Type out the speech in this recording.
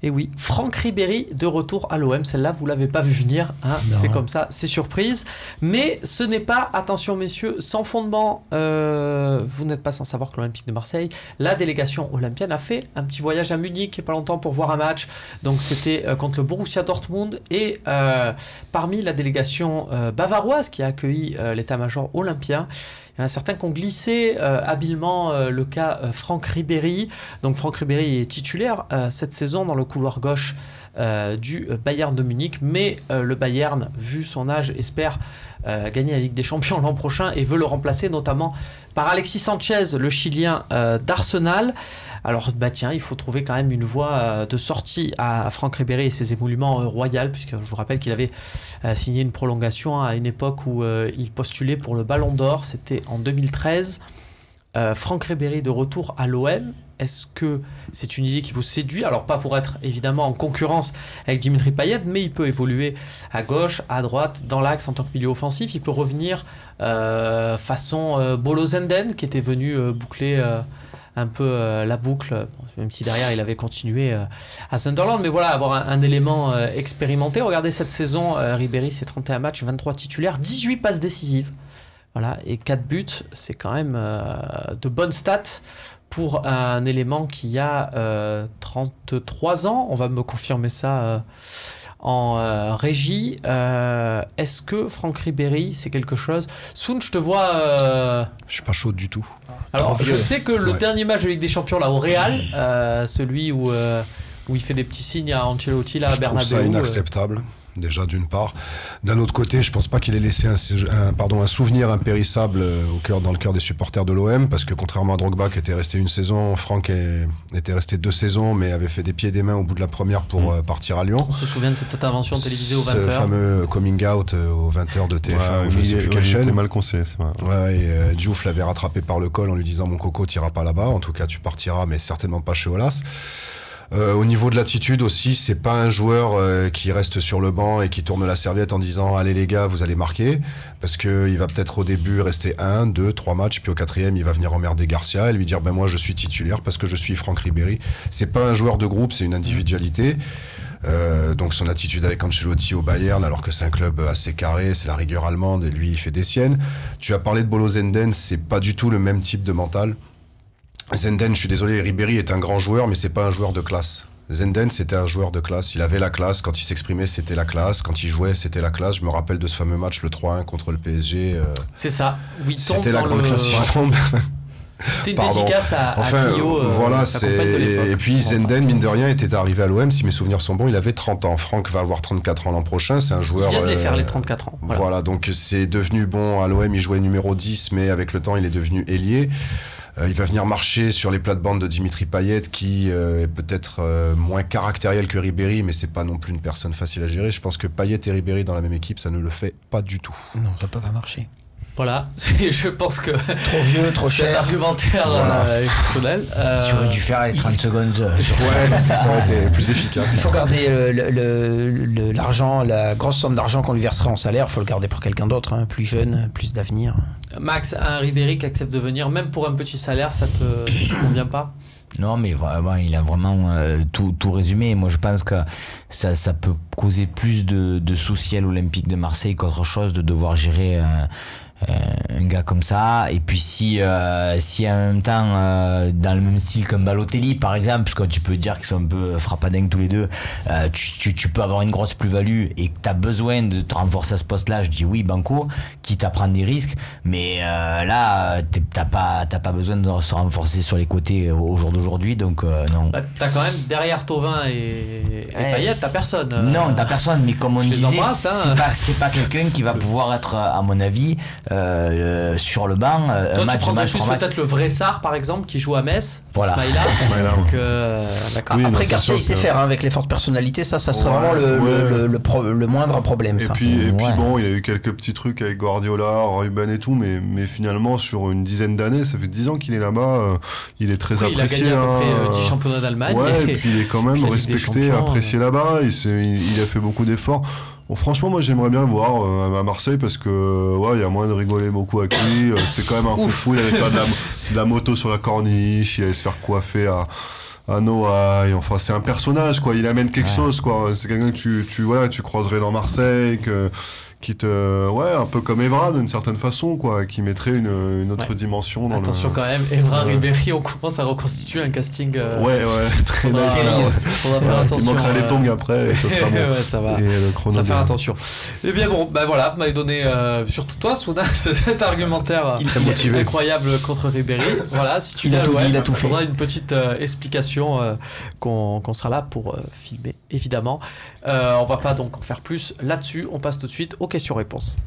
Et oui, Franck Ribéry de retour à l'OM. Celle-là, vous l'avez pas vu venir. Hein, c'est comme ça, c'est surprise. Mais ce n'est pas, attention messieurs, sans fondement. Vous n'êtes pas sans savoir que l'Olympique de Marseille, la délégation olympienne a fait un petit voyage à Munich il n'y a pas longtemps pour voir un match. Donc c'était contre le Borussia Dortmund. Et parmi la délégation bavaroise qui a accueilli l'état-major olympien, il y en a certains qui ont glissé habilement le cas Franck Ribéry. Donc Franck Ribéry est titulaire cette saison dans le couloir gauche du Bayern de Munich. Mais le Bayern, vu son âge, espère gagner la Ligue des Champions l'an prochain et veut le remplacer notamment par Alexis Sanchez, le Chilien d'Arsenal. Alors tiens, il faut trouver quand même une voie de sortie à Franck Ribéry et ses émoluments royaux, puisque je vous rappelle qu'il avait signé une prolongation à une époque où il postulait pour le Ballon d'Or, c'était en 2013. Franck Ribéry de retour à l'OM, est-ce que c'est une idée qui vous séduit? Alors pas pour être évidemment en concurrence avec Dimitri Payet, mais il peut évoluer à gauche, à droite, dans l'axe en tant que milieu offensif. Il peut revenir façon Bolo Zenden qui était venu boucler un peu la boucle, même si derrière il avait continué à Sunderland, mais voilà, avoir un élément expérimenté. Regardez cette saison, Ribéry, c'est 31 matchs, 23 titulaires, 18 passes décisives, voilà, et 4 buts, c'est quand même de bonnes stats pour un élément qui a 33 ans. On va me confirmer ça en régie. Est-ce que Franck Ribéry, c'est quelque chose? Soun, je te vois... Je suis pas chaud du tout. Alors, je sais que le dernier match de Ligue des Champions, là, au Real, celui où il fait des petits signes à Ancelotti, là, à Bernabéu. Je trouve ça inacceptable. Déjà d'une part. D'un autre côté, je pense pas qu'il ait laissé un souvenir impérissable dans le cœur des supporters de l'OM, parce que contrairement à Drogba qui était resté une saison, Franck était resté 2 saisons, mais avait fait des pieds et des mains au bout de la première pour partir à Lyon. On se souvient de cette intervention télévisée aux 20h. Ce fameux coming out aux 20h de TF1, je ne sais plus quelle chaîne. C'était mal conseillé, c'est vrai. Et Diouf l'avait rattrapé par le col en lui disant « Mon coco, t'iras pas là-bas, en tout cas tu partiras, mais certainement pas chez Aulas ». Au niveau de l'attitude aussi, c'est pas un joueur qui reste sur le banc et qui tourne la serviette en disant allez les gars, vous allez marquer, parce que il va peut-être au début rester 1, 2, 3 matchs, puis au 4e il va venir emmerder Garcia et lui dire ben moi je suis titulaire parce que je suis Franck Ribéry. C'est pas un joueur de groupe, c'est une individualité. Donc son attitude avec Ancelotti au Bayern, alors que c'est un club assez carré, c'est la rigueur allemande et lui il fait des siennes. Tu as parlé de Bolo Zenden, c'est pas du tout le même type de mental. Zenden, je suis désolé, Ribéry est un grand joueur, mais c'est pas un joueur de classe. Zenden, c'était un joueur de classe. Il avait la classe. Quand il s'exprimait, c'était la classe. Quand il jouait, c'était la classe. Je me rappelle de ce fameux match, le 3-1 contre le PSG. C'est ça. Oui, c'était la grande classe. C'était une dédicace à Clio. Voilà, et puis Zenden, mine de rien, était arrivé à l'OM. Si mes souvenirs sont bons, il avait 30 ans. Franck va avoir 34 ans l'an prochain. C'est un joueur. Il vient de les faire les 34 ans. Voilà, donc c'est devenu bon à l'OM. Il jouait numéro 10, mais avec le temps, il est devenu ailier. Il va venir marcher sur les plates-bandes de Dimitri Payet, qui est peut-être moins caractériel que Ribéry, mais c'est pas non plus une personne facile à gérer. Je pense que Payet et Ribéry dans la même équipe, ça ne le fait pas du tout. Non, ça peut pas marcher. Voilà, je pense que... Trop vieux, trop cher. C'est un argumentaire exceptionnel. Tu aurais dû faire les 30 secondes. Ouais, ça aurait été plus efficace. Il faut garder l'argent, la grosse somme d'argent qu'on lui versera en salaire, il faut le garder pour quelqu'un d'autre, hein, plus jeune, plus d'avenir. Max, un Ribéry qui accepte de venir, même pour un petit salaire, ça te convient pas? Non, mais vraiment, il a vraiment tout résumé. Moi, je pense que ça peut causer plus de soucis à l'Olympique de Marseille qu'autre chose de devoir gérer un gars comme ça. Et puis si en même temps dans le même style qu'un Balotelli par exemple, parce que tu peux dire qu'ils sont un peu frappadingues tous les deux, tu peux avoir une grosse plus-value et que tu as besoin de te renforcer à ce poste-là, je dis oui banco, quitte à prendre des risques, mais là t'as pas besoin de se renforcer sur les côtés au jour d'aujourd'hui, donc non. Bah, t'as quand même derrière Thauvin et Payet, t'as personne. Non, t'as personne, mais comme on disait, c'est pas quelqu'un qui va pouvoir être, à mon avis, sur le banc. Toi, tu prendrais plus peut-être le vrai Sarr, par exemple, qui joue à Metz. Voilà. Ismaïla. Donc, d'accord. Oui, après, Garcia, il sait faire, hein, avec les fortes personnalités, ça serait vraiment le moindre problème. Et ça. puis bon, il a eu quelques petits trucs avec Guardiola, Ruben et tout, mais finalement, sur une dizaine d'années, ça fait 10 ans qu'il est là-bas, il est très apprécié. Il a gagné à peu près 10 championnats d'Allemagne. Ouais, et puis il est quand même respecté, apprécié là-bas, il a fait beaucoup d'efforts. Bon, franchement, moi j'aimerais bien le voir à Marseille parce que il y a moins de rigoler beaucoup avec lui. C'est quand même un foufou. Il allait faire de la moto sur la corniche, il allait se faire coiffer à Noailles. Enfin, c'est un personnage, quoi. Il amène quelque chose, quoi. C'est quelqu'un que tu croiserais dans Marseille, qui te, un peu comme Evra d'une certaine façon, quoi, qui mettrait une autre dimension dans attention quand même, Evra Ribéry, on commence à reconstituer un casting. Très nice. Faudra faire attention. Il manquera les tongs après, et ça sera bon. Ça va. Et le chrono. Ça va faire attention. Eh bien bon, voilà, vous m'avez donné, surtout toi, Souda, cet argumentaire incroyable contre Ribéry. Voilà, si tu l'as, il faudra une petite explication qu'on sera là pour filmer, évidemment. On va pas donc en faire plus là-dessus. On passe tout de suite aux questions-réponses.